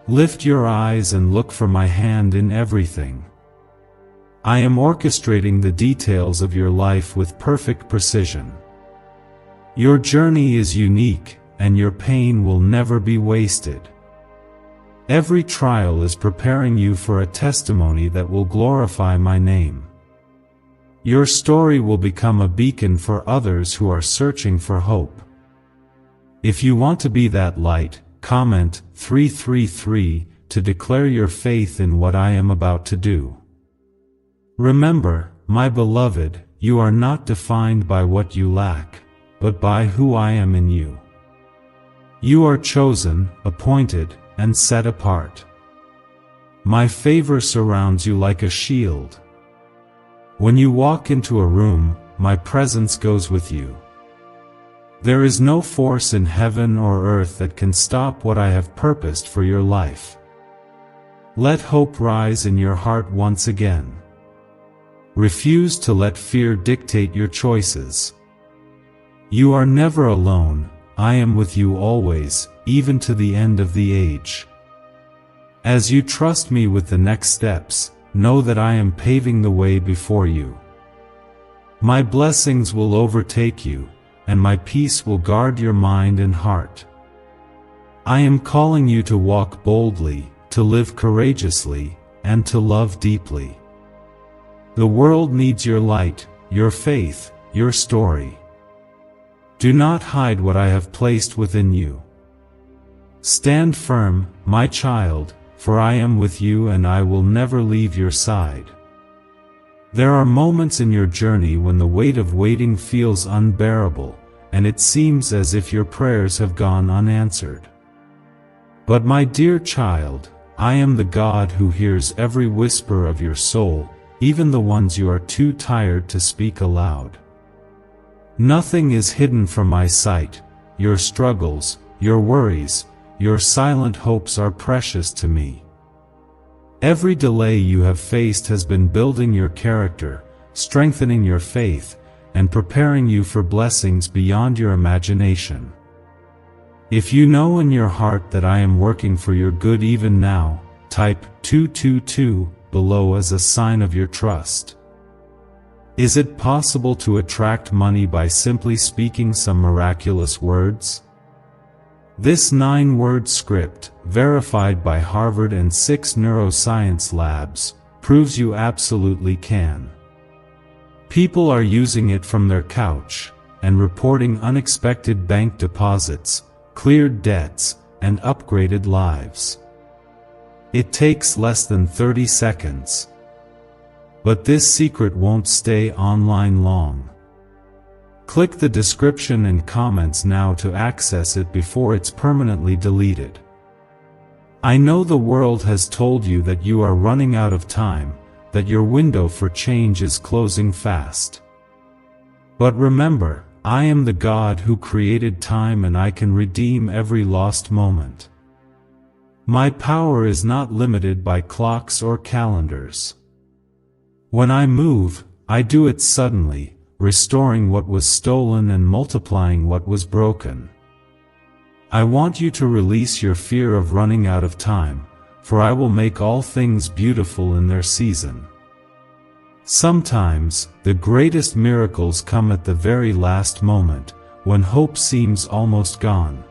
Lift your eyes and look for my hand in everything. I am orchestrating the details of your life with perfect precision. Your journey is unique, and your pain will never be wasted. Every trial is preparing you for a testimony that will glorify my name. Your story will become a beacon for others who are searching for hope. If you want to be that light, comment 333 to declare your faith in what I am about to do. Remember, my beloved, you are not defined by what you lack, but by who I am in you. You are chosen, appointed, and set apart. My favor surrounds you like a shield. When you walk into a room, my presence goes with you. There is no force in heaven or earth that can stop what I have purposed for your life. Let hope rise in your heart once again. Refuse to let fear dictate your choices. You are never alone, I am with you always, even to the end of the age. As you trust me with the next steps, know that I am paving the way before you. My blessings will overtake you, and my peace will guard your mind and heart. I am calling you to walk boldly, to live courageously, and to love deeply. The world needs your light, your faith, your story. Do not hide what I have placed within you. Stand firm, my child, for I am with you and I will never leave your side. There are moments in your journey when the weight of waiting feels unbearable, and it seems as if your prayers have gone unanswered. But my dear child, I am the God who hears every whisper of your soul, even the ones you are too tired to speak aloud. Nothing is hidden from my sight. Your struggles, your worries, your silent hopes are precious to me. Every delay you have faced has been building your character, strengthening your faith, and preparing you for blessings beyond your imagination. If you know in your heart that I am working for your good even now, type 222 below as a sign of your trust. Is it possible to attract money by simply speaking some miraculous words? This 9-word script, verified by Harvard and 6 neuroscience labs, proves you absolutely can. People are using it from their couch, and reporting unexpected bank deposits, cleared debts, and upgraded lives. It takes less than 30 seconds. But this secret won't stay online long. Click the description and comments now to access it before it's permanently deleted. I know the world has told you that you are running out of time, that your window for change is closing fast. But remember, I am the God who created time and I can redeem every lost moment. My power is not limited by clocks or calendars. When I move, I do it suddenly, restoring what was stolen and multiplying what was broken. I want you to release your fear of running out of time, for I will make all things beautiful in their season. Sometimes, the greatest miracles come at the very last moment, when hope seems almost gone.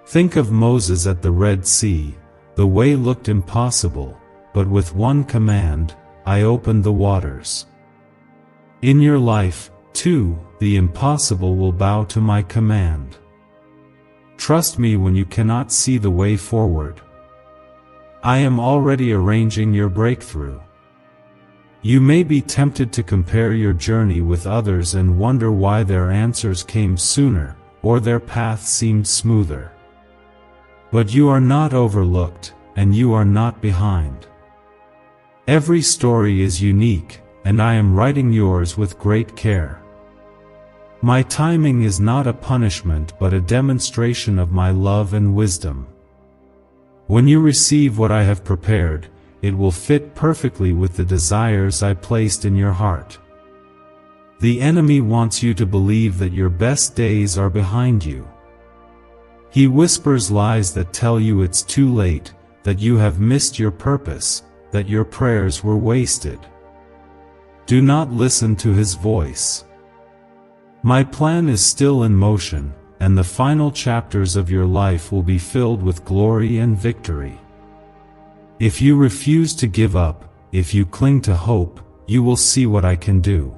Think of Moses at the Red Sea. The way looked impossible, but with one command, I opened the waters. In your life, too, the impossible will bow to my command. Trust me when you cannot see the way forward. I am already arranging your breakthrough. You may be tempted to compare your journey with others and wonder why their answers came sooner, or their path seemed smoother. But you are not overlooked, and you are not behind. Every story is unique, and I am writing yours with great care. My timing is not a punishment but a demonstration of my love and wisdom. When you receive what I have prepared, it will fit perfectly with the desires I placed in your heart. The enemy wants you to believe that your best days are behind you. He whispers lies that tell you it's too late, that you have missed your purpose, that your prayers were wasted. Do not listen to his voice. My plan is still in motion, and the final chapters of your life will be filled with glory and victory. If you refuse to give up, if you cling to hope, you will see what I can do.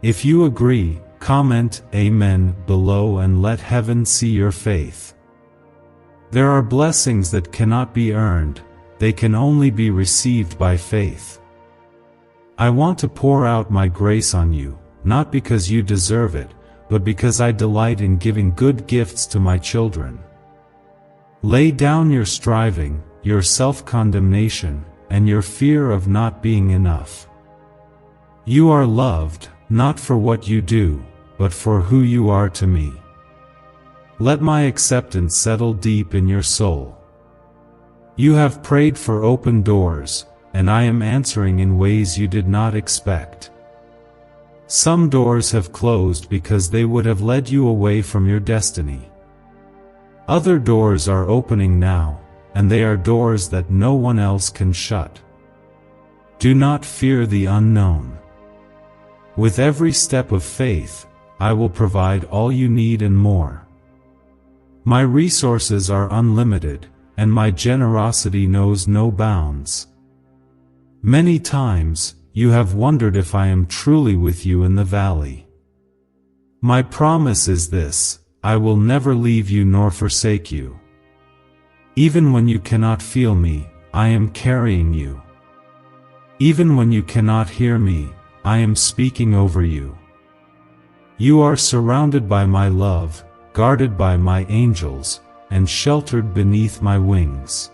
If you agree, comment Amen below and let heaven see your faith. There are blessings that cannot be earned, they can only be received by faith. I want to pour out my grace on you, not because you deserve it, but because I delight in giving good gifts to my children. Lay down your striving, your self-condemnation, and your fear of not being enough. You are loved, not for what you do, but for who you are to me. Let my acceptance settle deep in your soul. You have prayed for open doors, and I am answering in ways you did not expect. Some doors have closed because they would have led you away from your destiny. Other doors are opening now, and they are doors that no one else can shut. Do not fear the unknown. With every step of faith, I will provide all you need and more. My resources are unlimited, and my generosity knows no bounds. Many times, you have wondered if I am truly with you in the valley. My promise is this: I will never leave you nor forsake you. Even when you cannot feel me, I am carrying you. Even when you cannot hear me, I am speaking over you. You are surrounded by my love, guarded by my angels, and sheltered beneath my wings.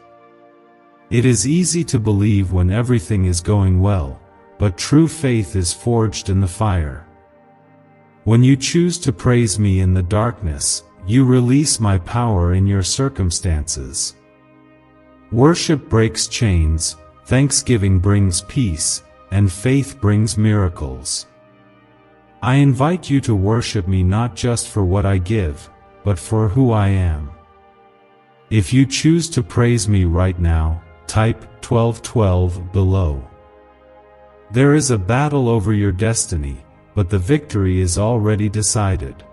It is easy to believe when everything is going well, but true faith is forged in the fire. When you choose to praise me in the darkness, you release my power in your circumstances. Worship breaks chains, thanksgiving brings peace, and faith brings miracles. I invite you to worship me not just for what I give, but for who I am. If you choose to praise me right now, type 1212 below. There is a battle over your destiny, but the victory is already decided.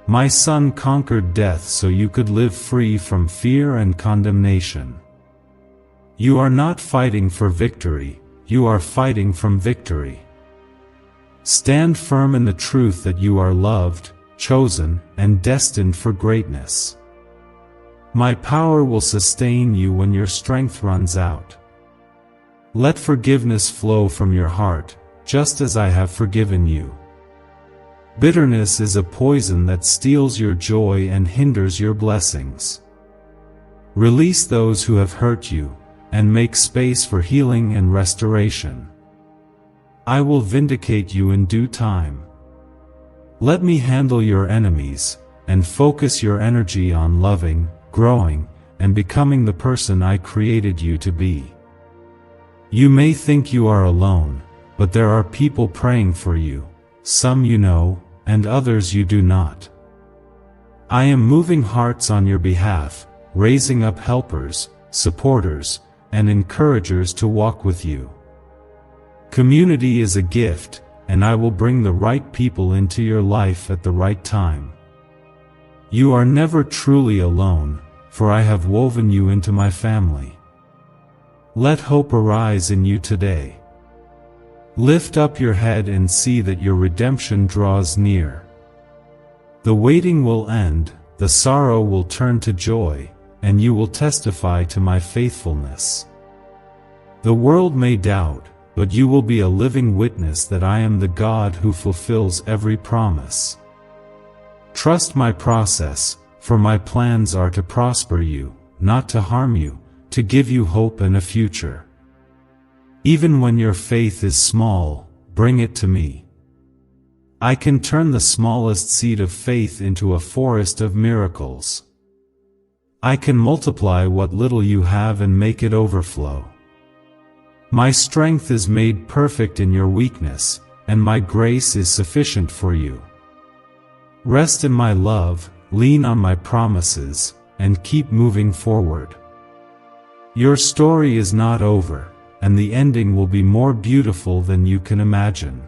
My Son conquered death so you could live free from fear and condemnation. You are not fighting for victory, you are fighting from victory. Stand firm in the truth that you are loved, chosen, and destined for greatness. My power will sustain you when your strength runs out. Let forgiveness flow from your heart, just as I have forgiven you. Bitterness is a poison that steals your joy and hinders your blessings. Release those who have hurt you, and make space for healing and restoration. I will vindicate you in due time. Let me handle your enemies, and focus your energy on loving, growing, and becoming the person I created you to be. You may think you are alone, but there are people praying for you, some you know, and others you do not. I am moving hearts on your behalf, raising up helpers, supporters, and encouragers to walk with you. Community is a gift, and I will bring the right people into your life at the right time. You are never truly alone, for I have woven you into my family. Let hope arise in you today. Lift up your head and see that your redemption draws near. The waiting will end, the sorrow will turn to joy, and you will testify to my faithfulness. The world may doubt, but you will be a living witness that I am the God who fulfills every promise. Trust my process, for my plans are to prosper you, not to harm you, to give you hope and a future. Even when your faith is small, bring it to me. I can turn the smallest seed of faith into a forest of miracles. I can multiply what little you have and make it overflow. My strength is made perfect in your weakness, and my grace is sufficient for you. Rest in my love, lean on my promises, and keep moving forward. Your story is not over, and the ending will be more beautiful than you can imagine.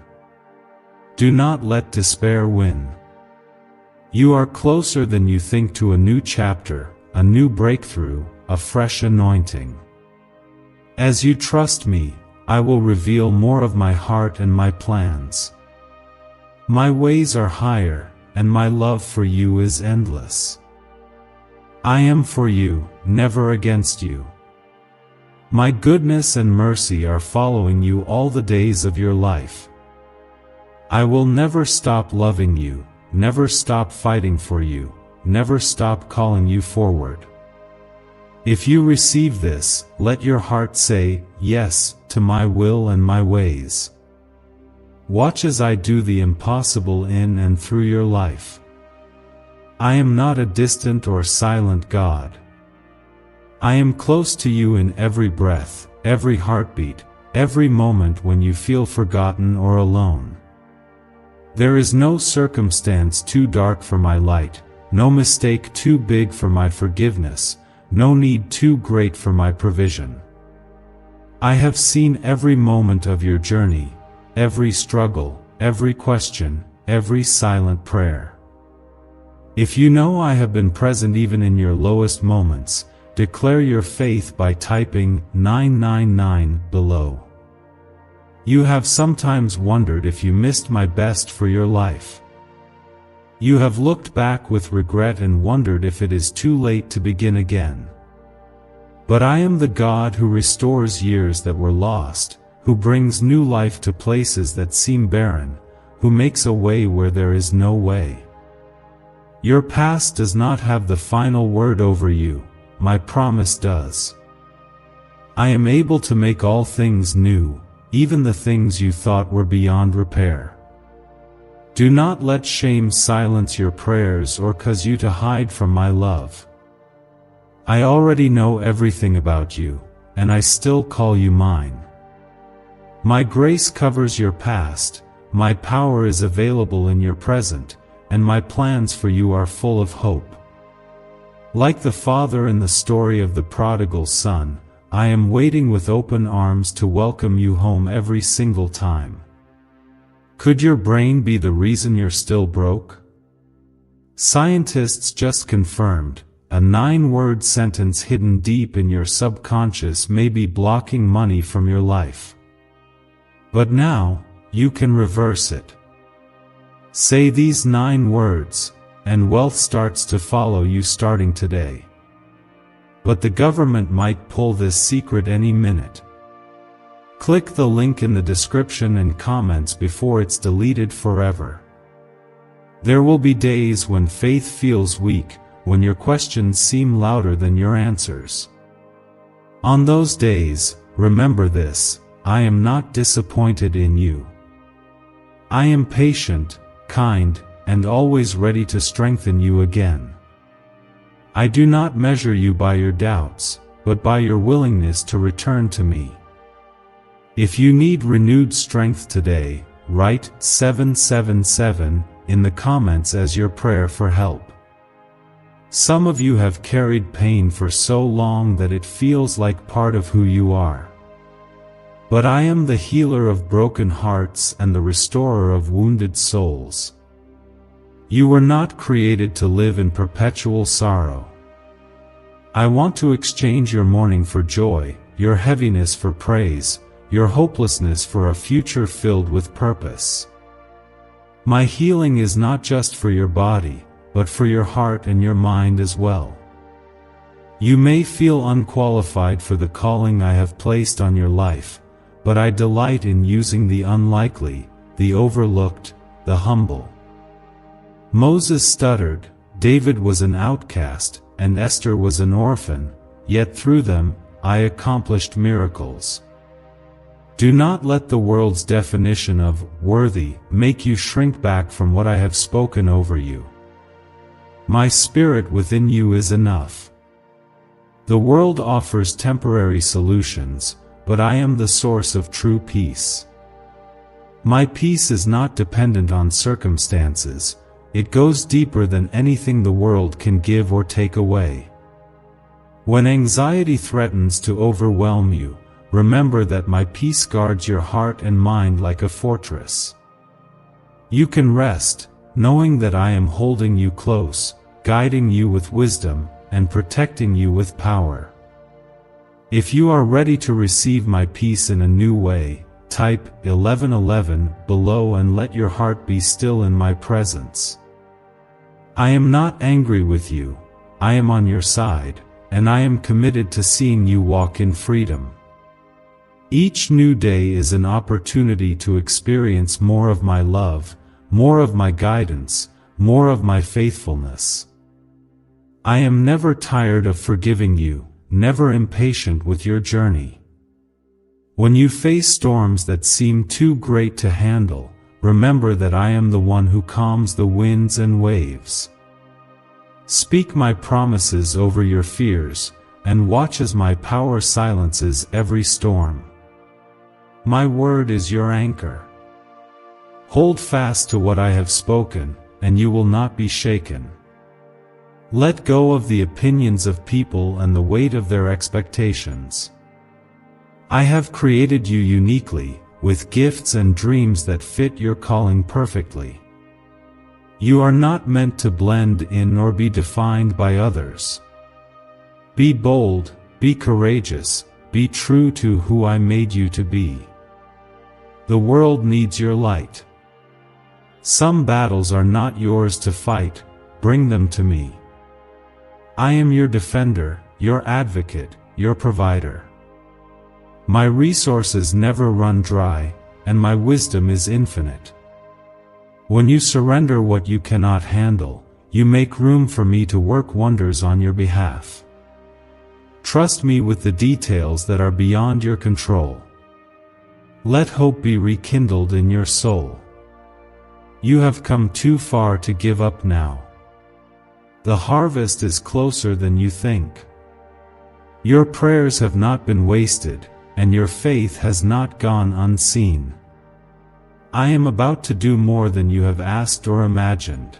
Do not let despair win. You are closer than you think to a new chapter, a new breakthrough, a fresh anointing. As you trust me, I will reveal more of my heart and my plans. My ways are higher, and my love for you is endless. I am for you, never against you. My goodness and mercy are following you all the days of your life. I will never stop loving you, never stop fighting for you, never stop calling you forward. If you receive this, let your heart say, yes, to my will and my ways. Watch as I do the impossible in and through your life. I am not a distant or silent God. I am close to you in every breath, every heartbeat, every moment when you feel forgotten or alone. There is no circumstance too dark for my light, no mistake too big for my forgiveness, no need too great for my provision. I have seen every moment of your journey, every struggle, every question, every silent prayer. If you know I have been present even in your lowest moments, declare your faith by typing 999 below. You have sometimes wondered if you missed my best for your life. You have looked back with regret and wondered if it is too late to begin again. But I am the God who restores years that were lost, who brings new life to places that seem barren, who makes a way where there is no way. Your past does not have the final word over you, my promise does. I am able to make all things new, even the things you thought were beyond repair. Do not let shame silence your prayers or cause you to hide from my love. I already know everything about you, and I still call you mine. My grace covers your past, my power is available in your present, and my plans for you are full of hope. Like the father in the story of the prodigal son, I am waiting with open arms to welcome you home every single time. Could your brain be the reason you're still broke? Scientists just confirmed, a 9-word sentence hidden deep in your subconscious may be blocking money from your life. But now, you can reverse it. Say these 9 words, and wealth starts to follow you starting today. But the government might pull this secret any minute. Click the link in the description and comments before it's deleted forever. There will be days when faith feels weak, when your questions seem louder than your answers. On those days, remember this: I am not disappointed in you. I am patient, kind, and always ready to strengthen you again. I do not measure you by your doubts, but by your willingness to return to me. If you need renewed strength today, write 777 in the comments as your prayer for help. Some of you have carried pain for so long that it feels like part of who you are. But I am the healer of broken hearts and the restorer of wounded souls. You were not created to live in perpetual sorrow. I want to exchange your mourning for joy, your heaviness for praise, your hopelessness for a future filled with purpose. My healing is not just for your body, but for your heart and your mind as well. You may feel unqualified for the calling I have placed on your life, but I delight in using the unlikely, the overlooked, the humble. Moses stuttered, David was an outcast, and Esther was an orphan, yet through them, I accomplished miracles. Do not let the world's definition of worthy make you shrink back from what I have spoken over you. My spirit within you is enough. The world offers temporary solutions, but I am the source of true peace. My peace is not dependent on circumstances, it goes deeper than anything the world can give or take away. When anxiety threatens to overwhelm you, remember that my peace guards your heart and mind like a fortress. You can rest, knowing that I am holding you close, guiding you with wisdom, and protecting you with power. If you are ready to receive my peace in a new way, type 1111 below and let your heart be still in my presence. I am not angry with you, I am on your side, and I am committed to seeing you walk in freedom. Each new day is an opportunity to experience more of my love, more of my guidance, more of my faithfulness. I am never tired of forgiving you, never impatient with your journey. When you face storms that seem too great to handle, remember that I am the one who calms the winds and waves. Speak my promises over your fears, and watch as my power silences every storm. My word is your anchor. Hold fast to what I have spoken, and you will not be shaken. Let go of the opinions of people and the weight of their expectations. I have created you uniquely, with gifts and dreams that fit your calling perfectly. You are not meant to blend in or be defined by others. Be bold, be courageous, be true to who I made you to be. The world needs your light. Some battles are not yours to fight, bring them to me. I am your defender, your advocate, your provider. My resources never run dry, and my wisdom is infinite. When you surrender what you cannot handle, you make room for me to work wonders on your behalf. Trust me with the details that are beyond your control. Let hope be rekindled in your soul. You have come too far to give up now. The harvest is closer than you think. Your prayers have not been wasted, and your faith has not gone unseen. I am about to do more than you have asked or imagined.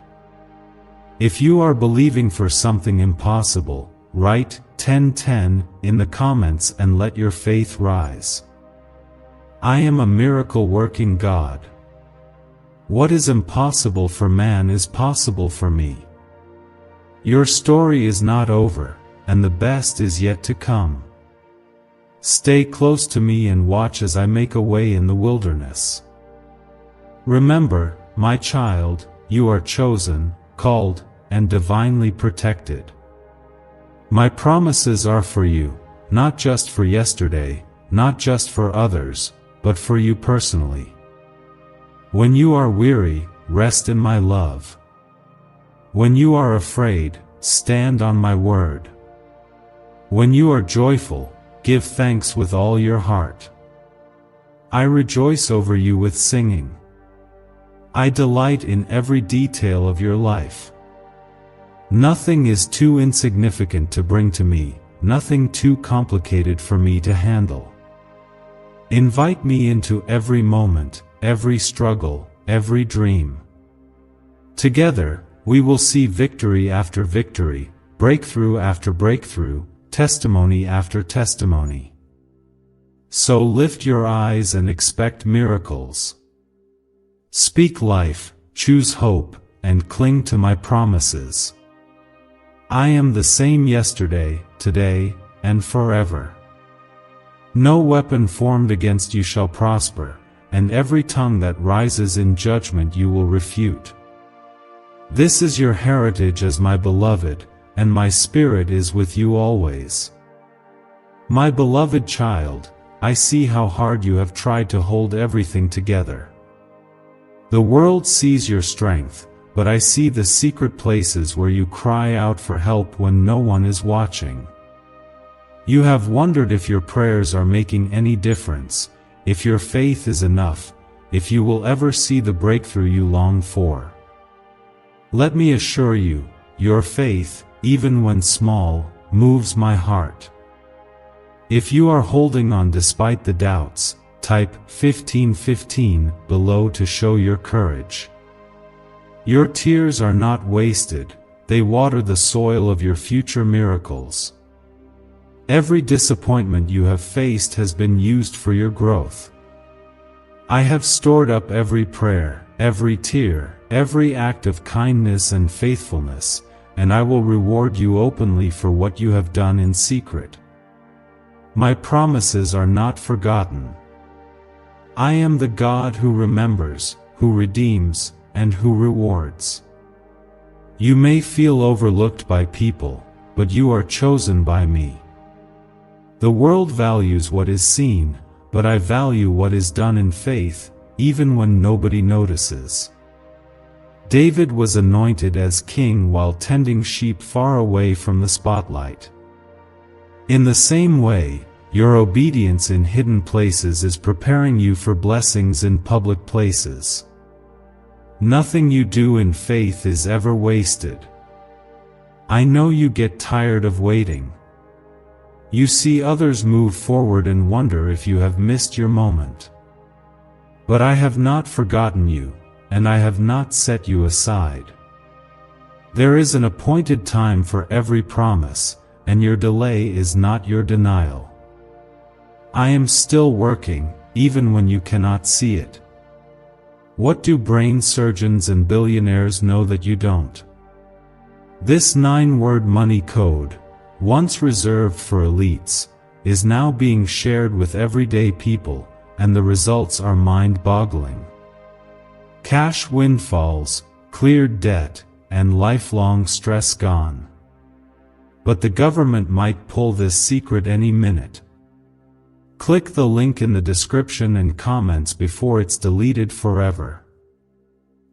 If you are believing for something impossible, write 1010 in the comments and let your faith rise. I am a miracle-working God. What is impossible for man is possible for me. Your story is not over, and the best is yet to come. Stay close to me and watch as I make a way in the wilderness. Remember, my child, you are chosen, called, and divinely protected. My promises are for you, not just for yesterday, not just for others, but for you personally. When you are weary, rest in my love. When you are afraid, stand on my word. When you are joyful, give thanks with all your heart. I rejoice over you with singing. I delight in every detail of your life. Nothing is too insignificant to bring to me, nothing too complicated for me to handle. Invite me into every moment, every struggle, every dream. Together, we will see victory after victory, breakthrough after breakthrough, testimony after testimony. So lift your eyes and expect miracles. Speak life, choose hope, and cling to my promises. I am the same yesterday, today, and forever. No weapon formed against you shall prosper, and every tongue that rises in judgment you will refute. This is your heritage as my beloved, and my spirit is with you always. My beloved child, I see how hard you have tried to hold everything together. The world sees your strength, but I see the secret places where you cry out for help when no one is watching. You have wondered if your prayers are making any difference, if your faith is enough, if you will ever see the breakthrough you long for. Let me assure you, your faith, even when small, moves my heart. If you are holding on despite the doubts, type 1515 below to show your courage. Your tears are not wasted, they water the soil of your future miracles. Every disappointment you have faced has been used for your growth. I have stored up every prayer, every tear, every act of kindness and faithfulness, and I will reward you openly for what you have done in secret. My promises are not forgotten. I am the God who remembers, who redeems, and who rewards. You may feel overlooked by people, but you are chosen by me. The world values what is seen, but I value what is done in faith, even when nobody notices. David was anointed as king while tending sheep far away from the spotlight. In the same way, your obedience in hidden places is preparing you for blessings in public places. Nothing you do in faith is ever wasted. I know you get tired of waiting. You see others move forward and wonder if you have missed your moment. But I have not forgotten you, and I have not set you aside. There is an appointed time for every promise, and your delay is not your denial. I am still working, even when you cannot see it. What do brain surgeons and billionaires know that you don't? This 9-word money code, once reserved for elites, is now being shared with everyday people, and the results are mind-boggling. Cash windfalls, cleared debt, and lifelong stress gone. But the government might pull this secret any minute. Click the link in the description and comments before it's deleted forever.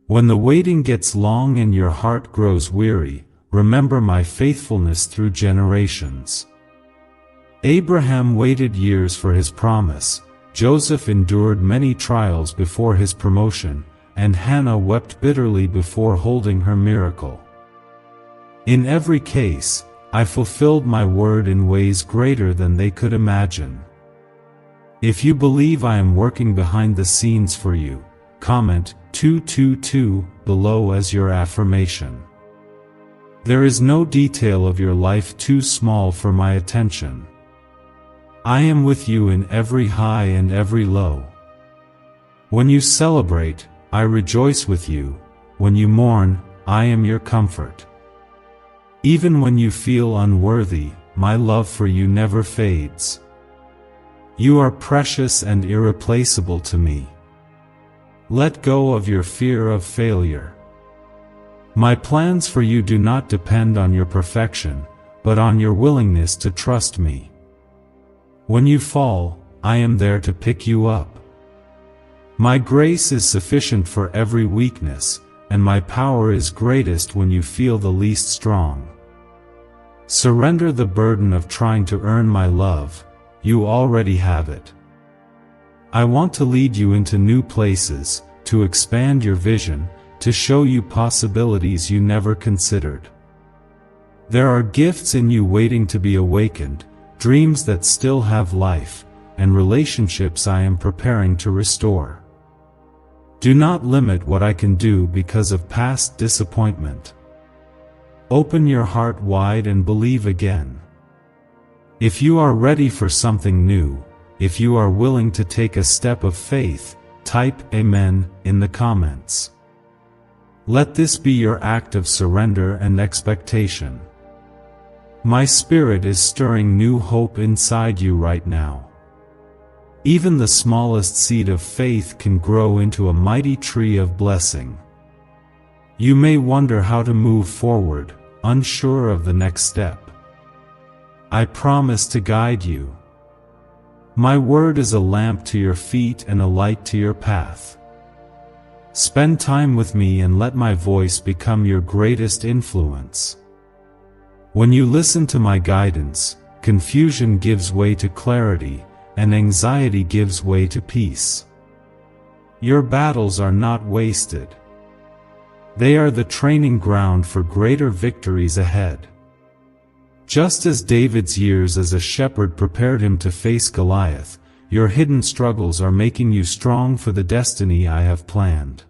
When the waiting gets long and your heart grows weary, remember my faithfulness through generations. Abraham waited years for his promise, Joseph endured many trials before his promotion, and Hannah wept bitterly before holding her miracle. In every case, I fulfilled my word in ways greater than they could imagine. If you believe I am working behind the scenes for you, comment 222 below as your affirmation. There is no detail of your life too small for my attention. I am with you in every high and every low. When you celebrate, I rejoice with you. When you mourn, I am your comfort. Even when you feel unworthy, my love for you never fades. You are precious and irreplaceable to me. Let go of your fear of failure. My plans for you do not depend on your perfection, but on your willingness to trust me. When you fall, I am there to pick you up. My grace is sufficient for every weakness, and my power is greatest when you feel the least strong. Surrender the burden of trying to earn my love, you already have it. I want to lead you into new places, to expand your vision, to show you possibilities you never considered. There are gifts in you waiting to be awakened, dreams that still have life, and relationships I am preparing to restore. Do not limit what I can do because of past disappointment. Open your heart wide and believe again. If you are ready for something new, if you are willing to take a step of faith, type Amen in the comments. Let this be your act of surrender and expectation. My spirit is stirring new hope inside you right now. Even the smallest seed of faith can grow into a mighty tree of blessing. You may wonder how to move forward, unsure of the next step. I promise to guide you. My word is a lamp to your feet and a light to your path. Spend time with me and let my voice become your greatest influence. When you listen to my guidance, confusion gives way to clarity, and anxiety gives way to peace. Your battles are not wasted. They are the training ground for greater victories ahead. Just as David's years as a shepherd prepared him to face Goliath, your hidden struggles are making you strong for the destiny I have planned.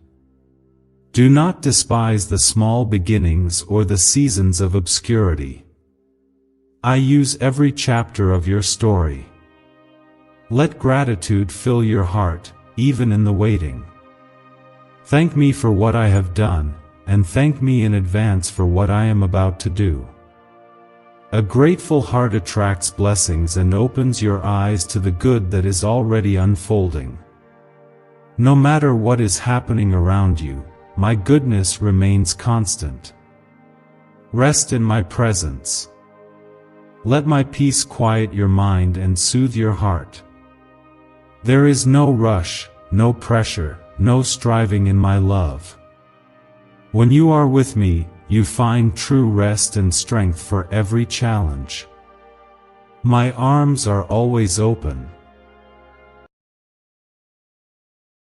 Do not despise the small beginnings or the seasons of obscurity. I use every chapter of your story. Let gratitude fill your heart, even in the waiting. Thank me for what I have done, and thank me in advance for what I am about to do. A grateful heart attracts blessings and opens your eyes to the good that is already unfolding. No matter what is happening around you, my goodness remains constant. Rest in my presence. Let my peace quiet your mind and soothe your heart. There is no rush, no pressure, no striving in my love. When you are with me, you find true rest and strength for every challenge. My arms are always open.